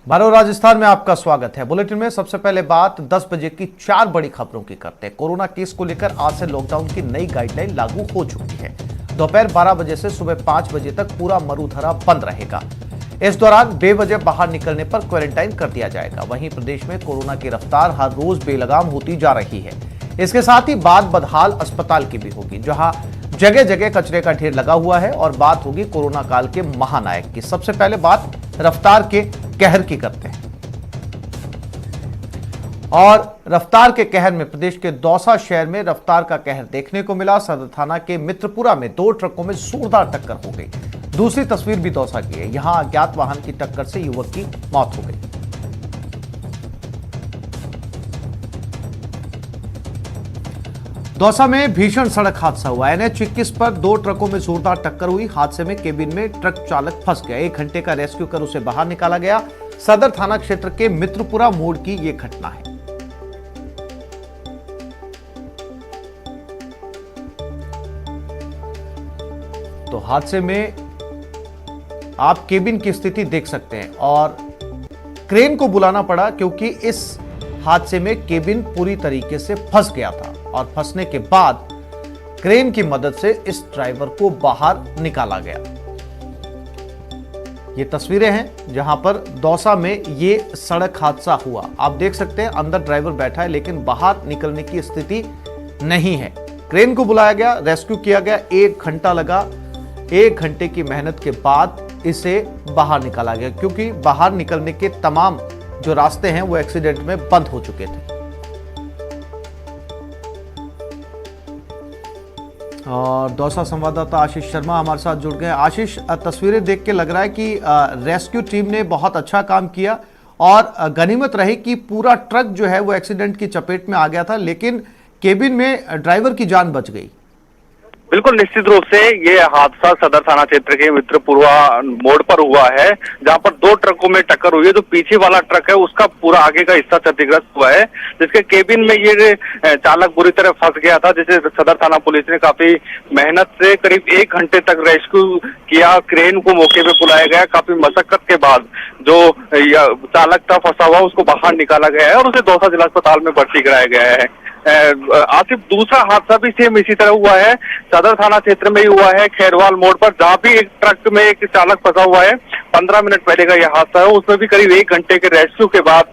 भारत राजस्थान में आपका स्वागत है। बुलेटिन में सबसे पहले बात 10 बजे की 4 बड़ी खबरों की करते हैं। कोरोना केस को लेकर आज से लॉकडाउन की नई गाइडलाइन लागू हो चुकी है। दोपहर 12 बजे से सुबह 5 बजे तक पूरा मरुधरा बंद रहेगा। इस दौरान बेवजह बाहर निकलने पर क्वारंटाइन कर दिया जाएगा। वहीं प्रदेश में कोरोना की रफ्तार हर रोज बेलगाम होती जा रही है। इसके साथ ही बात बदहाल अस्पताल की भी होगी, जहां जगह जगह कचरे का ढेर लगा हुआ है। और बात होगी कोरोना काल के महानायक की। सबसे पहले बात रफ्तार के कहर की करते हैं। और रफ्तार के कहर में प्रदेश के दौसा शहर में रफ्तार का कहर देखने को मिला। सदर थाना के मित्रपुरा में 2 ट्रकों में जोरदार टक्कर हो गई। दूसरी तस्वीर भी दौसा की है। यहां अज्ञात वाहन की टक्कर से युवक की मौत हो गई। दौसा में भीषण सड़क हादसा हुआ। NH 21 पर 2 ट्रकों में जोरदार टक्कर हुई। हादसे में केबिन में ट्रक चालक फंस गया। 1 घंटे का रेस्क्यू कर उसे बाहर निकाला गया। सदर थाना क्षेत्र के मित्रपुरा मोड़ की यह घटना है। तो हादसे में आप केबिन की स्थिति देख सकते हैं और क्रेन को बुलाना पड़ा क्योंकि इस हादसे में केबिन पूरी तरीके से फंस गया था और फंसने के बाद क्रेन की मदद से इस ड्राइवर को बाहर निकाला गया। ये तस्वीरें हैं जहां पर दौसा में ये सड़क हादसा हुआ। आप देख सकते हैं अंदर ड्राइवर बैठा है लेकिन बाहर निकलने की स्थिति नहीं है। क्रेन को बुलाया गया, रेस्क्यू किया गया, 1 घंटा लगा। 1 घंटे की मेहनत के बाद इसे बाहर निकाला गया क्योंकि बाहर निकलने के तमाम जो रास्ते हैं वो एक्सीडेंट में बंद हो चुके थे। और दौसा संवाददाता आशीष शर्मा हमारे साथ जुड़ गए। आशीष, तस्वीरें देख के लग रहा है कि रेस्क्यू टीम ने बहुत अच्छा काम किया और गनीमत रही कि पूरा ट्रक जो है वो एक्सीडेंट की चपेट में आ गया था, लेकिन केबिन में ड्राइवर की जान बच गई। बिल्कुल निश्चित रूप से ये हादसा सदर थाना क्षेत्र के मित्रपुरा मोड़ पर हुआ है, जहां पर 2 ट्रकों में टक्कर हुई है। जो पीछे वाला ट्रक है उसका पूरा आगे का हिस्सा क्षतिग्रस्त हुआ है, जिसके केबिन में ये चालक बुरी तरह फंस गया था, जिसे सदर थाना पुलिस ने काफी मेहनत से करीब 1 घंटे तक रेस्क्यू किया। क्रेन को मौके पे बुलाया गया। काफी मशक्कत के बाद जो चालक था फंसा हुआ उसको बाहर निकाला गया है और उसे दौसा जिला अस्पताल में भर्ती कराया गया है। आसिफ, दूसरा हादसा भी सेम इसी तरह हुआ है। सदर थाना क्षेत्र में ही हुआ है, खैरवाल मोड़ पर, जहां भी एक ट्रक में एक चालक फंसा हुआ है। 15 मिनट पहले का यह हादसा है। उसमें भी करीब 1 घंटे के रेस्क्यू के बाद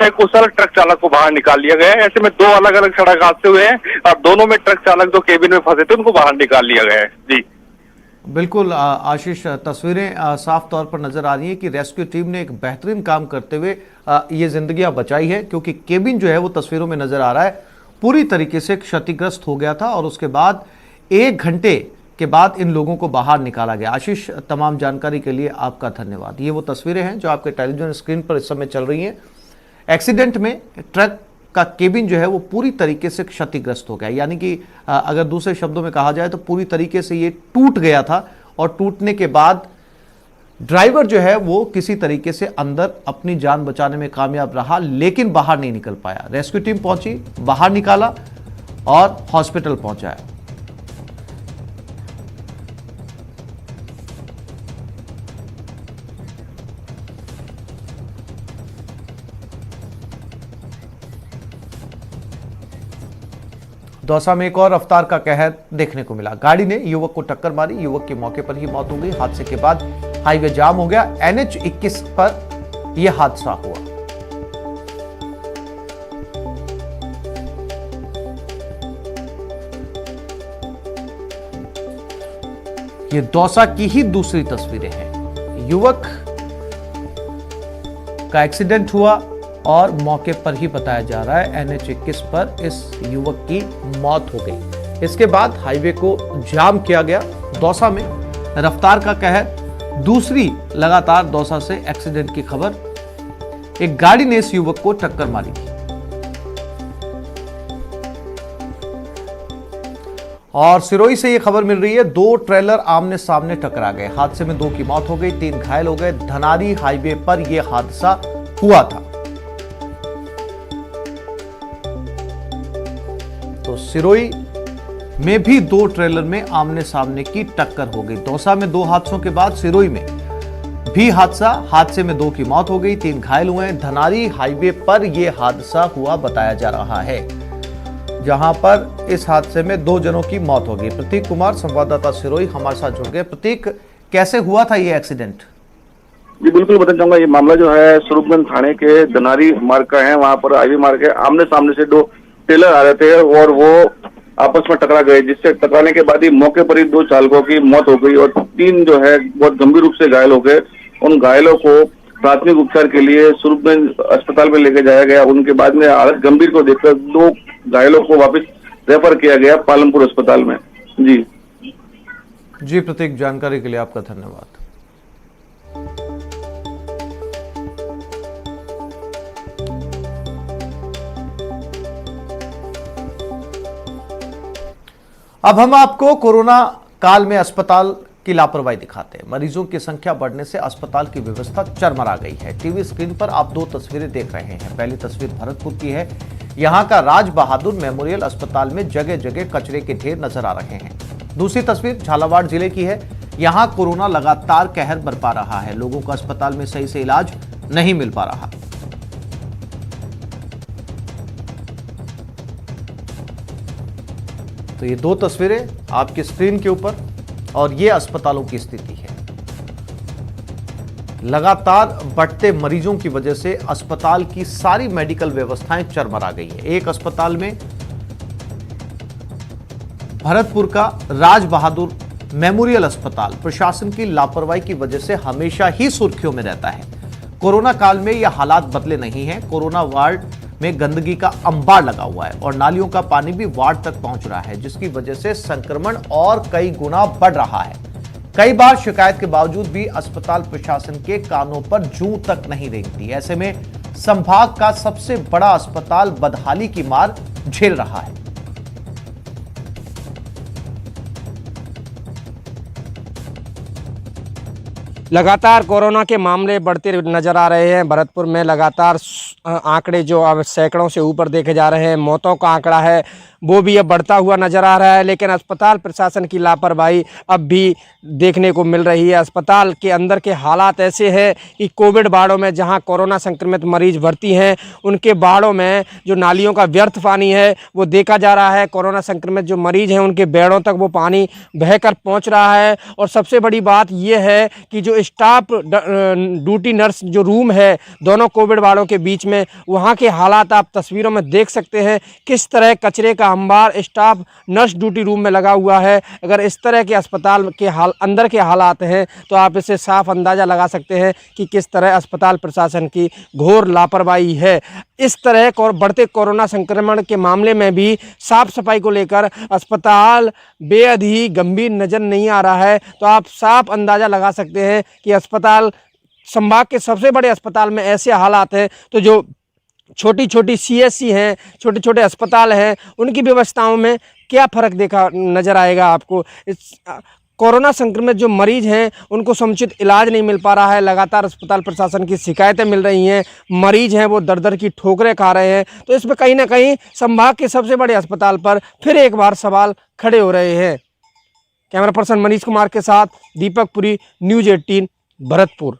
सकुशल ट्रक चालक को बाहर निकाल लिया गया है। ऐसे में 2 अलग अलग सड़क हादसे हुए हैं और दोनों में ट्रक चालक जो केबिन में फंसे थे उनको बाहर निकाल लिया गया है। जी बिल्कुल आशीष, तस्वीरें साफ तौर पर नजर आ रही है कि रेस्क्यू टीम ने एक बेहतरीन काम करते हुए ये जिंदगियां बचाई है, क्योंकि केबिन जो है वो तस्वीरों में नजर आ रहा है पूरी तरीके से क्षतिग्रस्त हो गया था और उसके बाद 1 घंटे के बाद इन लोगों को बाहर निकाला गया। आशीष, तमाम जानकारी के लिए आपका धन्यवाद। ये वो तस्वीरें हैं जो आपके टेलीविजन स्क्रीन पर इस समय चल रही हैं। एक्सीडेंट में ट्रक का केबिन जो है वो पूरी तरीके से क्षतिग्रस्त हो गया, यानी कि अगर दूसरे शब्दों में कहा जाए तो पूरी तरीके से ये टूट गया था और टूटने के बाद ड्राइवर जो है वो किसी तरीके से अंदर अपनी जान बचाने में कामयाब रहा, लेकिन बाहर नहीं निकल पाया। रेस्क्यू टीम पहुंची, बाहर निकाला और हॉस्पिटल पहुंचाया। दौसा में एक और रफ्तार का कहर देखने को मिला। गाड़ी ने युवक को टक्कर मारी। युवक की मौके पर ही मौत हो गई। हादसे के बाद हाईवे जाम हो गया। NH 21 पर यह हादसा हुआ। ये दौसा की ही दूसरी तस्वीरें हैं। युवक का एक्सीडेंट हुआ और मौके पर ही बताया जा रहा है NH 21 पर इस युवक की मौत हो गई। इसके बाद हाईवे को जाम किया गया। दौसा में रफ्तार का कहर, दूसरी लगातार दौसा से एक्सीडेंट की खबर। एक गाड़ी ने इस युवक को टक्कर मारी थी और सिरोही से यह खबर मिल रही है 2 ट्रेलर आमने सामने टकरा गए। हादसे में 2 की मौत हो गई, 3 घायल हो गए। धनारी हाईवे पर यह हादसा हुआ था। तो सिरोही में भी 2 ट्रेलर में आमने सामने की टक्कर हो गई। दौसा में 2 हादसों के बाद सिरोही में भी हादसे में 2 की मौत हो गई, 3 घायल हुए। धनारी हाईवे पर यह हादसा हुआ बताया जा रहा है, जहां पर इस हादसे में 2 जनों की मौत हो गई। प्रतीक कुमार संवाददाता सिरोही हमारे साथ जुड़ गए। प्रतीक, कैसे हुआ था ये एक्सीडेंट? जी बिल्कुल बताना चाहूंगा। ये मामला जो है स्वरूपगंज थाने के धनारी मार्ग का है। वहां पर हाईवे मार्ग है, आमने सामने से 2 ट्रेलर आ रहे थे और वो आपस में टकरा गए, जिससे टकराने के बाद ही मौके पर ही 2 चालकों की मौत हो गई और 3 जो है बहुत गंभीर रूप से घायल हो गए। उन घायलों को प्राथमिक उपचार के लिए स्वरूपगंज अस्पताल में लेके जाया गया। उनके बाद में हालत गंभीर को देखकर 2 घायलों को वापस रेफर किया गया पालमपुर अस्पताल में। जी प्रतीक, जानकारी के लिए आपका धन्यवाद। अब हम आपको कोरोना काल में अस्पताल की लापरवाही दिखाते हैं। मरीजों की संख्या बढ़ने से अस्पताल की व्यवस्था चरमरा गई है। टीवी स्क्रीन पर आप 2 तस्वीरें देख रहे हैं। पहली तस्वीर भरतपुर की है। यहां का राज बहादुर मेमोरियल अस्पताल में जगह जगह कचरे के ढेर नजर आ रहे हैं। दूसरी तस्वीर झालावाड़ जिले की है। यहां कोरोना लगातार कहर बरपा रहा है। लोगों को अस्पताल में सही से इलाज नहीं मिल पा रहा। तो ये 2 तस्वीरें आपकी स्क्रीन के ऊपर और ये अस्पतालों की स्थिति है। लगातार बढ़ते मरीजों की वजह से अस्पताल की सारी मेडिकल व्यवस्थाएं चरमरा गई है। एक अस्पताल में भरतपुर का राज बहादुर मेमोरियल अस्पताल प्रशासन की लापरवाही की वजह से हमेशा ही सुर्खियों में रहता है। कोरोना काल में यह हालात बदले नहीं हैं। कोरोना वार्ड में गंदगी का अंबार लगा हुआ है और नालियों का पानी भी वार्ड तक पहुंच रहा है, जिसकी वजह से संक्रमण और कई गुना बढ़ रहा है। कई बार शिकायत के बावजूद भी अस्पताल प्रशासन के कानों पर जूं तक नहीं रेंगती। ऐसे में संभाग का सबसे बड़ा अस्पताल बदहाली की मार झेल रहा है। लगातार कोरोना के मामले बढ़ते नजर आ रहे हैं। भरतपुर में लगातार आंकड़े जो अब सैकड़ों से ऊपर देखे जा रहे हैं। मौतों का आंकड़ा है वो भी अब बढ़ता हुआ नजर आ रहा है, लेकिन अस्पताल प्रशासन की लापरवाही अब भी देखने को मिल रही है। अस्पताल के अंदर के हालात ऐसे हैं कि कोविड वार्डों में जहां कोरोना संक्रमित मरीज भर्ती हैं, उनके वार्डों में जो नालियों का व्यर्थ पानी है वो देखा जा रहा है। कोरोना संक्रमित जो मरीज हैं उनके बेड़ों तक वो पानी बहकर पहुंच रहा है। और सबसे बड़ी बात यह है कि जो स्टाफ ड्यूटी नर्स जो रूम है दोनों कोविड वार्डों के बीच में, वहाँ के हालात आप तस्वीरों में देख सकते हैं। किस तरह कचरे का अंबार स्टाफ नर्स ड्यूटी रूम में लगा हुआ है। अगर इस तरह के अस्पताल के अंदर के हालात हैं तो आप इसे साफ अंदाज़ा लगा सकते हैं कि किस तरह अस्पताल प्रशासन की घोर लापरवाही है। इस तरह बढ़ते कोरोना संक्रमण के मामले में भी साफ सफाई को लेकर अस्पताल बेहद ही गंभीर नज़र नहीं आ रहा है। तो आप साफ अंदाज़ा लगा सकते हैं कि अस्पताल संभाग के सबसे बड़े अस्पताल में ऐसे हालात हैं, तो जो छोटी छोटी CSC हैं, छोटे छोटे अस्पताल हैं, उनकी व्यवस्थाओं में क्या फ़र्क देखा नज़र आएगा आपको। इस कोरोना संक्रमित जो मरीज हैं उनको समुचित इलाज नहीं मिल पा रहा है। लगातार अस्पताल प्रशासन की शिकायतें मिल रही हैं। मरीज हैं वो दर दर की ठोकरें खा रहे हैं। तो इसमें कहीं ना कहीं संभाग के सबसे बड़े अस्पताल पर फिर एक बार सवाल खड़े हो रहे हैं। कैमरा पर्सन मनीष कुमार के साथ दीपक पुरी, न्यूज़ 18 भरतपुर।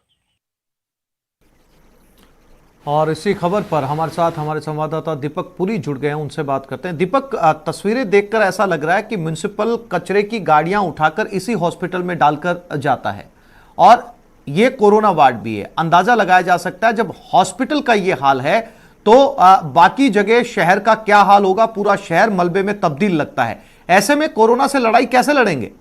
और इसी खबर पर हमारे साथ हमारे संवाददाता दीपक पुरी जुड़ गए हैं, उनसे बात करते हैं। दीपक, तस्वीरें देखकर ऐसा लग रहा है कि म्युनिसिपल कचरे की गाड़ियां उठाकर इसी हॉस्पिटल में डालकर जाता है और ये कोरोना वार्ड भी है। अंदाजा लगाया जा सकता है जब हॉस्पिटल का ये हाल है तो बाकी जगह शहर का क्या हाल होगा। पूरा शहर मलबे में तब्दील लगता है। ऐसे में कोरोना से लड़ाई कैसे लड़ेंगे?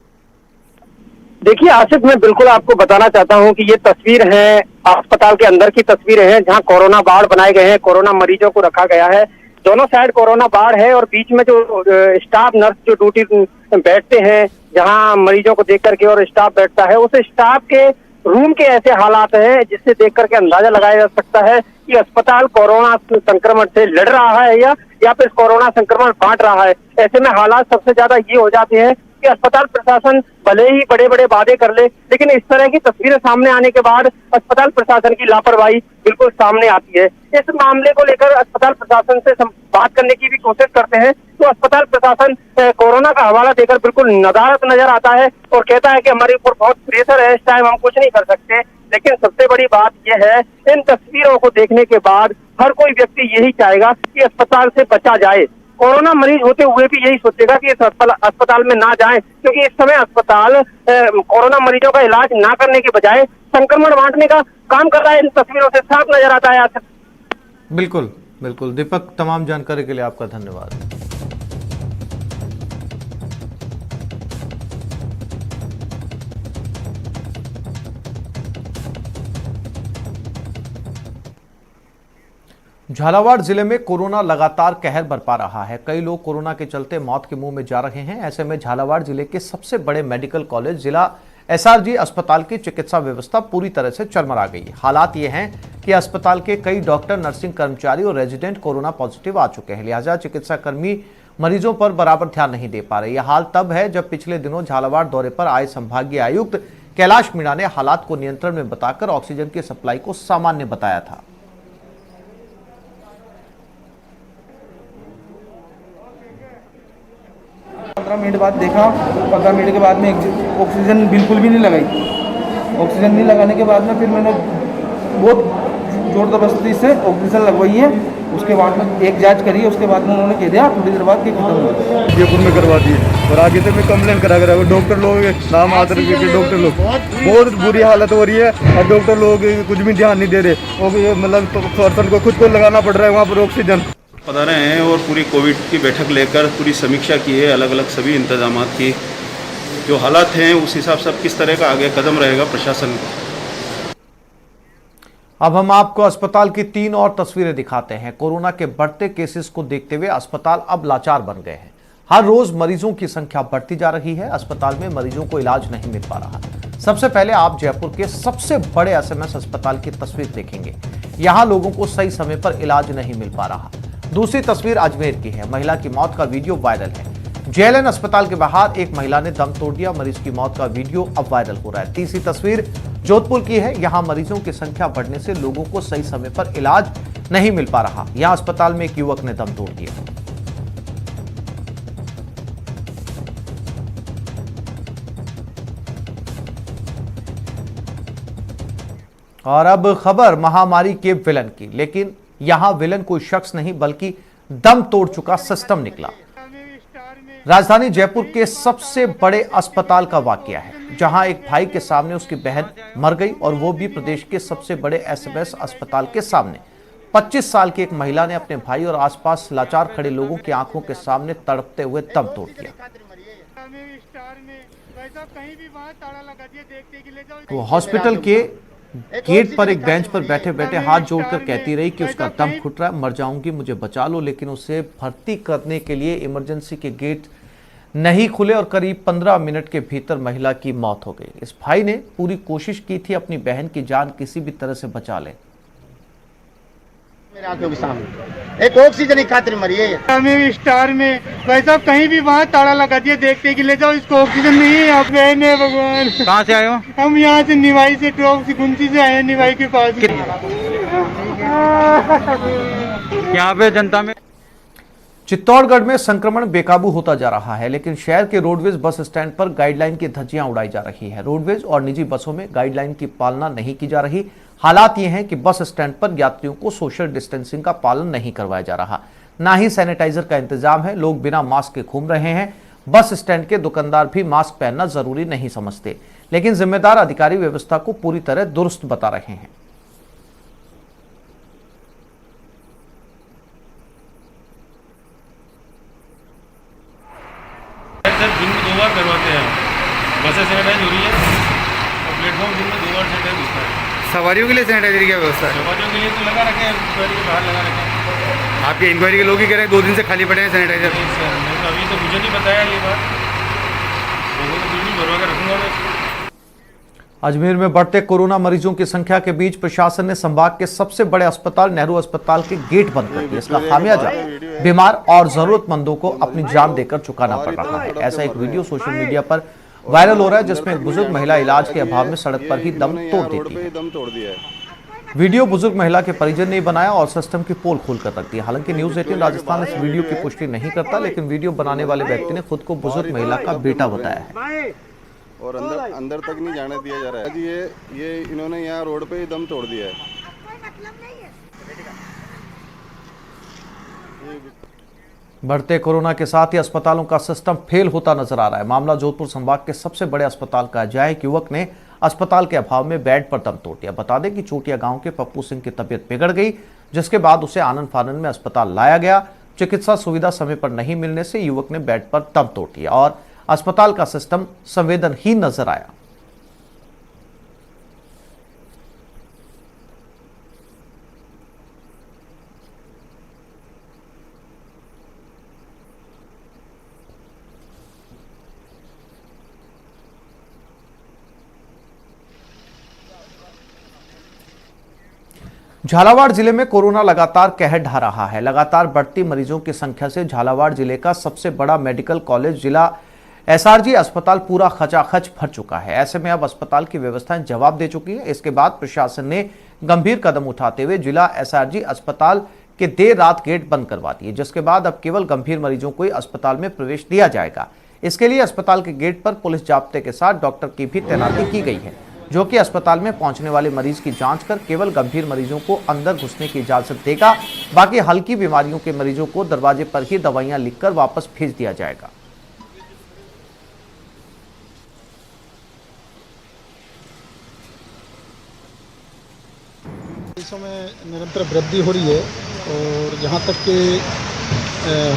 देखिए आसिफ, मैं बिल्कुल आपको बताना चाहता हूं कि ये तस्वीर है अस्पताल के अंदर की तस्वीरें हैं, जहां कोरोना वार्ड बनाए गए हैं, कोरोना मरीजों को रखा गया है। दोनों साइड कोरोना वार्ड है और बीच में जो स्टाफ नर्स जो ड्यूटी बैठते हैं, जहां मरीजों को देख करके और स्टाफ बैठता है, उस स्टाफ के रूम के ऐसे हालात हैं जिससे देख करके अंदाजा लगाया जा सकता है कि अस्पताल कोरोना संक्रमण से लड़ रहा है या फिर कोरोना संक्रमण बांट रहा है। ऐसे में हालात सबसे ज्यादा ये हो जाते हैं कि कि अस्पताल प्रशासन भले ही बड़े बड़े वादे कर ले, लेकिन इस तरह की तस्वीरें सामने आने के बाद अस्पताल प्रशासन की लापरवाही बिल्कुल सामने आती है। इस मामले को लेकर अस्पताल प्रशासन से बात करने की भी कोशिश करते हैं तो अस्पताल प्रशासन कोरोना का हवाला देकर बिल्कुल नदारत नजर आता है और कहता है कि हमारे ऊपर बहुत प्रेशर है, इस टाइम हम कुछ नहीं कर सकते। लेकिन सबसे बड़ी बात यह है, इन तस्वीरों को देखने के बाद हर कोई व्यक्ति यही चाहेगा कि अस्पताल से बचा जाए। कोरोना मरीज होते हुए भी यही सोचेगा कि इस अस्पताल में ना जाएं, क्योंकि इस समय अस्पताल कोरोना मरीजों का इलाज ना करने के बजाय संक्रमण बांटने का काम कर रहा है। इन तस्वीरों से साफ नजर आता है। बिल्कुल बिल्कुल दीपक, तमाम जानकारी के लिए आपका धन्यवाद। झालावाड़ जिले में कोरोना लगातार कहर बरपा रहा है। कई लोग कोरोना के चलते मौत के मुंह में जा रहे हैं। ऐसे में झालावाड़ जिले के सबसे बड़े मेडिकल कॉलेज जिला एसआरजी अस्पताल की चिकित्सा व्यवस्था पूरी तरह से चरमरा गई है। हालात ये हैं कि अस्पताल के कई डॉक्टर, नर्सिंग कर्मचारी और रेजिडेंट कोरोना पॉजिटिव आ चुके हैं, लिहाजा चिकित्सा कर्मी मरीजों पर बराबर ध्यान नहीं दे पा रहे। यह हाल तब है जब पिछले दिनों झालावाड़ दौरे पर आए संभागीय आयुक्त कैलाश मीणा ने हालात को नियंत्रण में बताकर ऑक्सीजन की सप्लाई को सामान्य बताया था। 15 मिनट बाद देखा, 15 मिनट के बाद में ऑक्सीजन बिल्कुल भी नहीं लगाई। ऑक्सीजन नहीं लगाने के बाद में फिर मैंने बहुत जोर जबरदस्ती से ऑक्सीजन लगवाई है। उसके बाद में एक जांच करी है, उसके बाद में उन्होंने कह दिया थोड़ी देर बाद कि खत्म हो गया। जयपुर में करवा दिए और आगे से मैं कंप्लेन करा डॉक्टर लोग नाम आतर के डॉक्टर लोग बहुत बुरी हालत हो रही है और डॉक्टर लोग कुछ भी ध्यान नहीं दे रहे। और मतलब पर्सन को खुद को लगाना पड़ रहा है वहाँ पर ऑक्सीजन। पता रहे हैं और पूरी कोविड की बैठक लेकर पूरी समीक्षा की है, अलग अलग सभी इंतजामात की। जो हालात हैं उस हिसाब से किस तरह का आगे कदम रहेगा प्रशासन का। अब हम आपको अस्पताल की 3 और तस्वीरें दिखाते हैं। कोरोना के बढ़ते केसेस को देखते हुए अस्पताल अब लाचार बन गए हैं। हर रोज मरीजों की संख्या बढ़ती जा रही है। अस्पताल में मरीजों को इलाज नहीं मिल पा रहा। सबसे पहले आप जयपुर के सबसे बड़े एसएमएस अस्पताल की तस्वीर देखेंगे। यहां लोगों को सही समय पर इलाज नहीं मिल पा रहा। दूसरी तस्वीर अजमेर की है। महिला की मौत का वीडियो वायरल है। जेएलएन अस्पताल के बाहर एक महिला ने दम तोड़ दिया। मरीज की मौत का वीडियो अब वायरल हो रहा है। तीसरी तस्वीर जोधपुर की है। यहां मरीजों की संख्या बढ़ने से लोगों को सही समय पर इलाज नहीं मिल पा रहा। यहां अस्पताल में एक युवक ने दम तोड़ दिया। और अब खबर महामारी के विलन की, लेकिन यहां विलन कोई शख्स नहीं बल्कि दम तोड़ चुका सिस्टम निकला। राजधानी जयपुर के सबसे बड़े अस्पताल का वाकया है, जहां एक भाई के सामने उसकी बहन मर गई और वो भी प्रदेश के सबसे बड़े एसएमएस अस्पताल के सामने। 25 साल की एक महिला ने अपने भाई और आसपास लाचार खड़े लोगों की आंखों के सामने तड़पते हुए दम तोड़ दिया। वो हॉस्पिटल के गेट पर एक बेंच पर बैठे बैठे हाथ जोड़कर कहती रही कि उसका दम घुट रहा है, मर जाऊंगी, मुझे बचा लो। लेकिन उसे भर्ती करने के लिए इमरजेंसी के गेट नहीं खुले और करीब 15 मिनट के भीतर महिला की मौत हो गई। इस भाई ने पूरी कोशिश की थी अपनी बहन की जान किसी भी तरह से बचा ले। मेरे आंखों के सामने एक ऑक्सीजन की खातिर मरी है। हमें स्टार में भाई साहब कहीं भी वहाँ ताला लगा दिया, देखते कि ले जाओ इसको ऑक्सीजन नहीं है। आप गए नहीं भगवान। कहाँ से आए हो? हम यहाँ से निवाई से गुमसी से आए हैं, निवाई के पास। यहाँ पे जनता में चित्तौड़गढ़ में संक्रमण बेकाबू होता जा रहा है, लेकिन शहर के रोडवेज बस स्टैंड पर गाइडलाइन की धज्जियां उड़ाई जा रही है। रोडवेज और निजी बसों में गाइडलाइन की पालना नहीं की जा रही। हालात ये हैं कि बस स्टैंड पर यात्रियों को सोशल डिस्टेंसिंग का पालन नहीं करवाया जा रहा, ना ही सैनिटाइजर का इंतजाम है। लोग बिना मास्क के घूम रहे हैं। बस स्टैंड के दुकानदार भी मास्क पहनना जरूरी नहीं समझते, लेकिन जिम्मेदार अधिकारी व्यवस्था को पूरी तरह दुरुस्त बता रहे हैं। दिन में 2 बार करवाते हैं। बसें सैनिटाइज हो रही है और प्लेटफॉर्म दिन में 2 बार सैनिटाइज होता है। सवारियों के लिए सैनिटाइजर की व्यवस्था है? सवारियों के लिए तो लगा रखे हैं, इंक्वायरी के बाहर लगा रखे हैं। आपके इंक्वायरी के लोग ही कह रहे हैं 2 दिन से खाली पड़े हैं सैनिटाइजर। अभी तो मुझे नहीं बताया ये बात, लोगों को बिल्कुल भरवा कर रखूंगा मैं। अजमेर में बढ़ते कोरोना मरीजों की संख्या के बीच प्रशासन ने संभाग के सबसे बड़े अस्पताल नेहरू अस्पताल के गेट बंद कर दिए। इसका खामियाजा बीमार और जरूरतमंदों को अपनी जान देकर चुकाना पड़ रहा है। ऐसा एक वीडियो सोशल मीडिया पर वायरल हो रहा है जिसमें एक बुजुर्ग महिला इलाज के अभाव में सड़क पर ही दम तोड़ देती है। वीडियो बुजुर्ग महिला के परिजन ने बनाया और सिस्टम की पोल खोलकर रख दी। हालांकि न्यूज 18 राजस्थान इस वीडियो की पुष्टि नहीं करता, लेकिन वीडियो बनाने वाले व्यक्ति ने खुद को बुजुर्ग महिला का बेटा बताया है और अंदर तक नहीं जाने दिया जा रहा है। ये इन्होंने यहाँ रोड पे ही दम तोड़ दिया है। बढ़ते कोरोना के साथ ही अस्पतालों का सिस्टम फेल होता नजर आ रहा है। मामला जोधपुर संभाग के सबसे बड़े अस्पताल का है, जहां एक युवक ने अस्पताल के अभाव में बेड पर दम तोड़ दिया। बता दें कि चोटिया गांव के पप्पू सिंह की तबीयत बिगड़ गई, जिसके बाद उसे आनंद फानंद में अस्पताल लाया गया। चिकित्सा सुविधा समय पर नहीं मिलने से युवक ने बेड पर दम तोड़ दिया और अस्पताल का सिस्टम संवेदनहीन नजर आया। झालावाड़ जिले में कोरोना लगातार कहर ढा रहा है। लगातार बढ़ती मरीजों की संख्या से झालावाड़ जिले का सबसे बड़ा मेडिकल कॉलेज जिला एसआरजी अस्पताल पूरा खचाखच भर चुका है। ऐसे में अब अस्पताल की व्यवस्थाएं जवाब दे चुकी है। इसके बाद प्रशासन ने गंभीर कदम उठाते हुए जिला एसआरजी अस्पताल के देर रात गेट बंद करवा दिए, जिसके बाद अब केवल गंभीर मरीजों को ही अस्पताल में प्रवेश दिया जाएगा। इसके लिए अस्पताल के गेट पर पुलिस जाब्ते के साथ डॉक्टर की भी तैनाती की गई है, जो कि अस्पताल में पहुंचने वाले मरीज की जांच कर केवल गंभीर मरीजों को अंदर घुसने की इजाजत देगा। बाकी हल्की बीमारियों के मरीजों को दरवाजे पर ही दवाइयां लिखकर वापस भेज दिया जाएगा। में निरंतर वृद्धि हो रही है और जहाँ तक कि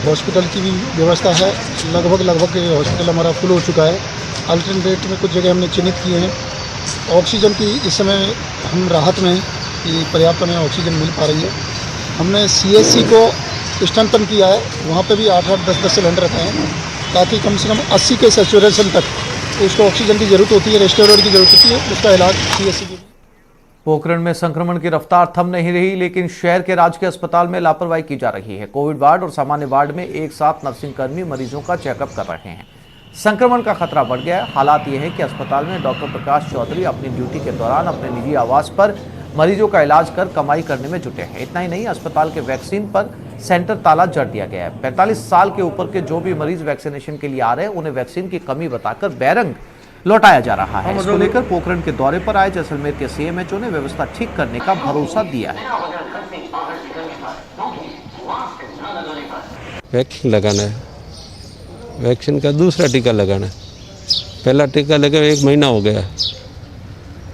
हॉस्पिटल की भी व्यवस्था है, लगभग हॉस्पिटल हमारा फुल हो चुका है। अल्टरनेट में कुछ जगह हमने चिन्हित किए हैं। ऑक्सीजन की इस समय हम राहत में कि पर्याप्त हमें ऑक्सीजन मिल पा रही है। हमने सीएससी को स्ट्रेंथन किया है, वहाँ पे भी 8-8, 10-10 सिलेंडर रहते हैं, ताकि कम से कम 80 के सैचुरेशन तक उसको ऑक्सीजन की ज़रूरत होती है, रेस्टोरेंट की ज़रूरत होती है, उसका इलाज सीएससी की। पोखरण में संक्रमण की रफ्तार थम नहीं रही, लेकिन शहर के राजकीय अस्पताल में लापरवाही की जा रही है। कोविड वार्ड और सामान्य वार्ड में एक साथ नर्सिंग कर्मी मरीजों का चेकअप कर रहे हैं। संक्रमण का खतरा बढ़ गया है। हालात ये है कि अस्पताल में डॉक्टर प्रकाश चौधरी अपनी ड्यूटी के दौरान अपने निजी आवास पर मरीजों का इलाज कर कमाई करने में जुटे हैं। इतना ही नहीं, अस्पताल के वैक्सीन पर सेंटर ताला जड़ दिया गया है। 45 साल के ऊपर के जो भी मरीज वैक्सीनेशन के लिए आ रहे हैं, उन्हें वैक्सीन की कमी बताकर बैरंग लौटाया जा रहा है। इसको लेकर पोखरण के दौरे पर आए जैसलमेर के सीएमएचओ ने व्यवस्था ठीक करने का भरोसा दिया है। वैक्सीन लगाना है, वैक्सीन का दूसरा टीका लगाना है। पहला टीका लगे 1 महीना हो गया।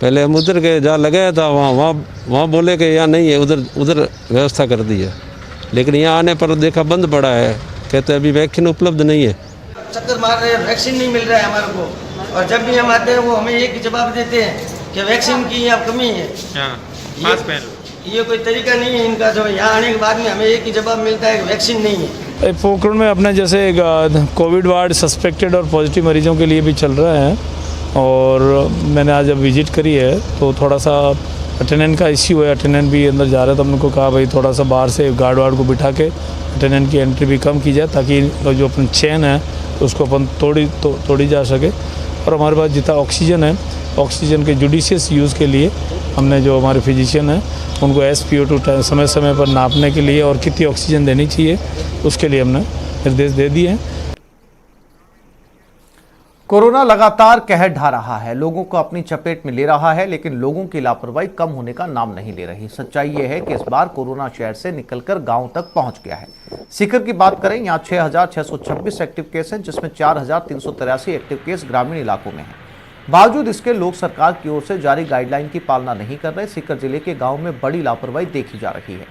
पहले हम उधर गए, जहाँ लगाया था वहाँ बोले कि यहाँ नहीं है, उधर व्यवस्था कर दी है, लेकिन यहाँ आने पर देखा बंद पड़ा है। कहते अभी वैक्सीन उपलब्ध नहीं है। चक्कर मार रहे हैं, वैक्सीन नहीं मिल रहा है हमारे को, और जब भी हम आते हैं वो हमें एक ही जवाब देते हैं कि वैक्सीन की यहाँ कमी है। ये कोई तरीका नहीं है इनका। जो यहाँ आने के बाद में हमें एक ही जवाब मिलता है कि वैक्सीन नहीं है। पोखरण में अपने जैसे कोविड वार्ड सस्पेक्टेड और पॉजिटिव मरीजों के लिए भी चल रहा है, और मैंने आज जब विजिट करी है तो थोड़ा सा अटेंडेंट का इश्यू है। अटेंडेंट भी अंदर जा रहा है, तो हमने को कहा भाई थोड़ा सा बाहर से गार्ड वार्ड को बिठा के अटेंडेंट की एंट्री भी कम की जाए, ताकि जो अपन चेन है उसको अपन तोड़ी जा सके। और हमारे पास जितना ऑक्सीजन है, ऑक्सीजन के जुडिशियस यूज़ के लिए हमने जो हमारे फिजिशियन हैं उनको SpO2 समय समय पर नापने के लिए और कितनी ऑक्सीजन देनी चाहिए उसके लिए हमने निर्देश दे दिए हैं। कोरोना लगातार कहर ढा रहा है, लोगों को अपनी चपेट में ले रहा है, लेकिन लोगों की लापरवाही कम होने का नाम नहीं ले रही। सच्चाई यह है कि इस बार कोरोना शहर से निकलकर गांव तक पहुंच गया है। सीकर की बात करें, यहां 6,626 एक्टिव केस हैं, जिसमें 4,383 एक्टिव केस ग्रामीण इलाकों में हैं। बावजूद इसके लोग सरकार की ओर से जारी गाइडलाइन की पालना नहीं कर रहे। सीकर जिले के गाँव में बड़ी लापरवाही देखी जा रही है,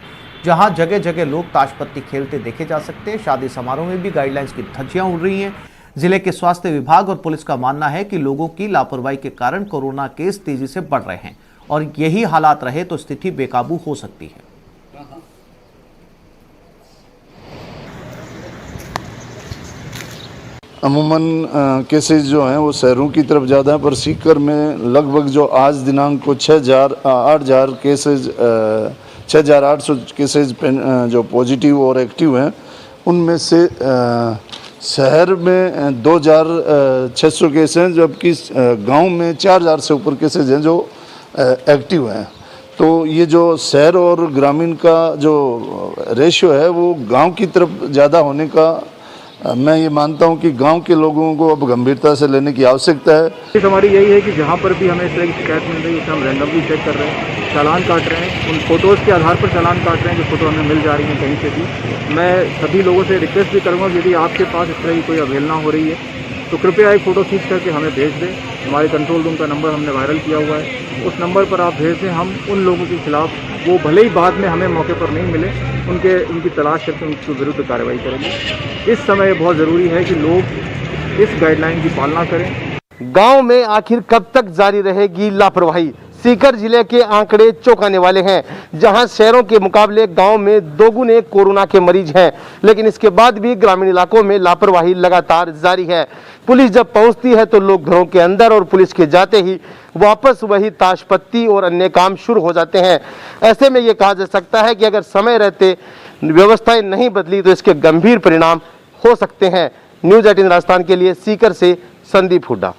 जहाँ जगह जगह लोग ताशपत्ती खेलते देखे जा सकते हैं। शादी समारोह में भी गाइडलाइंस की धज्जियां उड़ रही हैं। जिले के स्वास्थ्य विभाग और पुलिस का मानना है कि लोगों की लापरवाही के कारण कोरोना केस तेजी से बढ़ रहे हैं, और यही हालात रहे तो स्थिति बेकाबू हो सकती है। अमूमन केसेस जो हैं वो शहरों की तरफ ज़्यादा है, पर सीकर में लगभग जो आज दिनांक को 8,000 केसेज 6,800 केसेज जो पॉजिटिव और एक्टिव हैं, उनमें से शहर में 2,600 केस हैं, जबकि गांव में 4,000 से ऊपर केसेज हैं जो एक्टिव हैं। तो ये जो शहर और ग्रामीण का जो रेशियो है वो गांव की तरफ ज़्यादा होने का मैं ये मानता हूँ कि गांव के लोगों को अब गंभीरता से लेने की आवश्यकता है। हमारी यही है कि जहाँ पर भी हमें इस तरह की शिकायत मिल रही है उसे हम रैंडमली चेक कर रहे हैं, चालान काट रहे हैं, उन फोटोज़ के आधार पर चालान काट रहे हैं जो फोटो हमें मिल जा रही हैं कहीं से भी। मैं सभी लोगों से रिक्वेस्ट भी करूँगा कि यदि आपके पास इस तरह की कोई अवहेलना हो रही है तो कृपया एक फ़ोटो खींच करके हमें भेज दें। हमारे कंट्रोल रूम का नंबर हमने वायरल किया हुआ है, उस नंबर पर आप भेज दें। हम उन लोगों के खिलाफ, वो भले ही बाद में हमें मौके पर नहीं मिले, उनकी तलाश करके उनके विरुद्ध कार्रवाई करेंगे। इस समय बहुत ज़रूरी है कि लोग इस गाइडलाइन की पालना करें। गांव में आखिर कब तक जारी रहेगी लापरवाही? सीकर जिले के आंकड़े चौंकाने वाले हैं, जहां शहरों के मुकाबले गांव में दोगुने कोरोना के मरीज हैं, लेकिन इसके बाद भी ग्रामीण इलाकों में लापरवाही लगातार जारी है। पुलिस जब पहुंचती है तो लोग घरों के अंदर और पुलिस के जाते ही वापस वही ताशपत्ती और अन्य काम शुरू हो जाते हैं। ऐसे में ये कहा जा सकता है कि अगर समय रहते व्यवस्थाएं नहीं बदली तो इसके गंभीर परिणाम हो सकते हैं। न्यूज़ 18 राजस्थान के लिए सीकर से संदीप हुड्डा।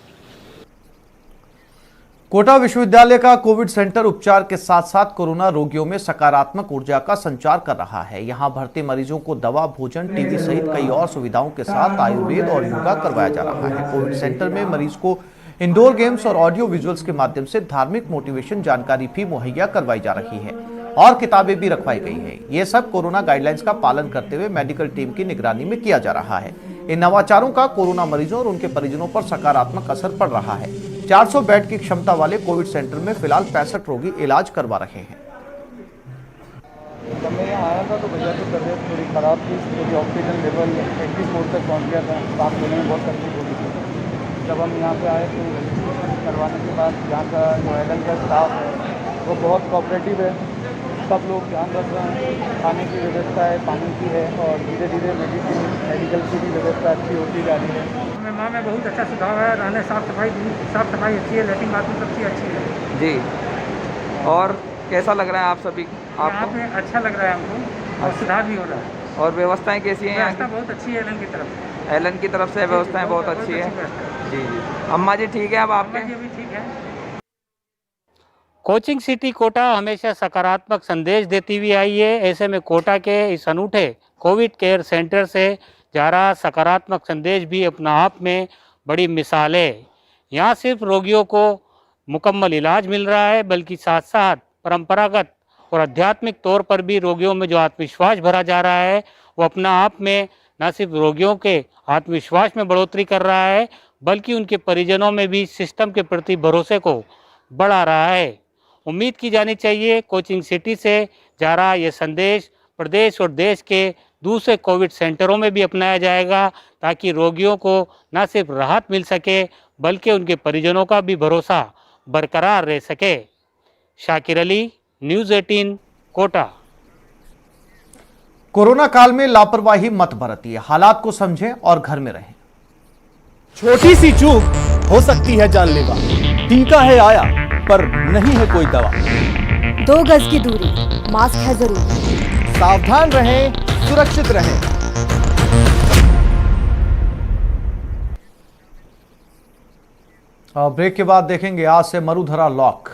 कोटा विश्वविद्यालय का कोविड सेंटर उपचार के साथ साथ कोरोना रोगियों में सकारात्मक ऊर्जा का संचार कर रहा है। यहां भर्ती मरीजों को दवा, भोजन, टीवी सहित कई और सुविधाओं के साथ आयुर्वेद और योगा करवाया जा रहा है। कोविड सेंटर में मरीज को इंडोर गेम्स और ऑडियो विजुअल्स के माध्यम से धार्मिक मोटिवेशन जानकारी भी मुहैया करवाई जा रही है और किताबें भी रखवाई गई है। ये सब कोरोना गाइडलाइंस का पालन करते हुए मेडिकल टीम की निगरानी में किया जा रहा है। इन नवाचारों का कोरोना मरीजों और उनके परिजनों पर सकारात्मक असर पड़ रहा है। 400 बेड की क्षमता वाले कोविड सेंटर में फिलहाल 65 रोगी इलाज करवा रहे हैं। जब मैं यहाँ आया था तो भैया की तबीयत थोड़ी ख़राब थी, क्योंकि ऑक्सीजन लेवल 84 तक पहुँच गया था, सांस लेने में बहुत तकलीफ हो रही थी। जब हम यहाँ पे आए तो रजिस्ट्रेशन करवाने के बाद यहाँ का जो एलन का स्टाफ है वो बहुत कोऑपरेटिव है, सब लोग ध्यान रख रहे हैं। खाने की व्यवस्था है, पानी की है और धीरे धीरे मेडिकल की भी व्यवस्था अच्छी होती जा रही है। माँ में बहुत अच्छा सुधार है, रहने साफ़ सफाई अच्छी है, लेटरिन बाथरूम सबसे अच्छी है जी। और कैसा लग रहा है आप सभी? आपको पे अच्छा लग रहा है हमको, और सुधार भी हो रहा है। और व्यवस्थाएं कैसी हैं? व्यवस्था बहुत अच्छी है एलन की तरफ। एलन की तरफ से व्यवस्थाएं बहुत अच्छी है जी जी। अम्मा जी ठीक है? अब आपके भी ठीक है। कोचिंग सिटी कोटा हमेशा सकारात्मक संदेश देती हुई आई है। ऐसे में कोटा के इस अनूठे कोविड केयर सेंटर से जा रहा सकारात्मक संदेश भी अपना आप में बड़ी मिसाल है। यहाँ सिर्फ रोगियों को मुकम्मल इलाज मिल रहा है, बल्कि साथ साथ परंपरागत और आध्यात्मिक तौर पर भी रोगियों में जो आत्मविश्वास भरा जा रहा है वो अपना आप में न सिर्फ रोगियों के आत्मविश्वास में बढ़ोतरी कर रहा है, बल्कि उनके परिजनों में भी सिस्टम के प्रति भरोसे को बढ़ा रहा है। उम्मीद की जानी चाहिए कोचिंग सिटी से जा रहा ये संदेश प्रदेश और देश के दूसरे कोविड सेंटरों में भी अपनाया जाएगा, ताकि रोगियों को न सिर्फ राहत मिल सके बल्कि उनके परिजनों का भी भरोसा बरकरार रह सके। शाकिर अली, न्यूज़ 18 कोटा। कोरोना काल में लापरवाही मत बरतिए, हालात को समझें और घर में रहें। छोटी सी चूक हो सकती है जानलेवा। टीका है आया पर नहीं है कोई दवा। 2 गज की दूरी, मास्क है जरूरी। सावधान रहें, सुरक्षित रहें। ब्रेक के बाद देखेंगे आज से मरुधरा लॉक।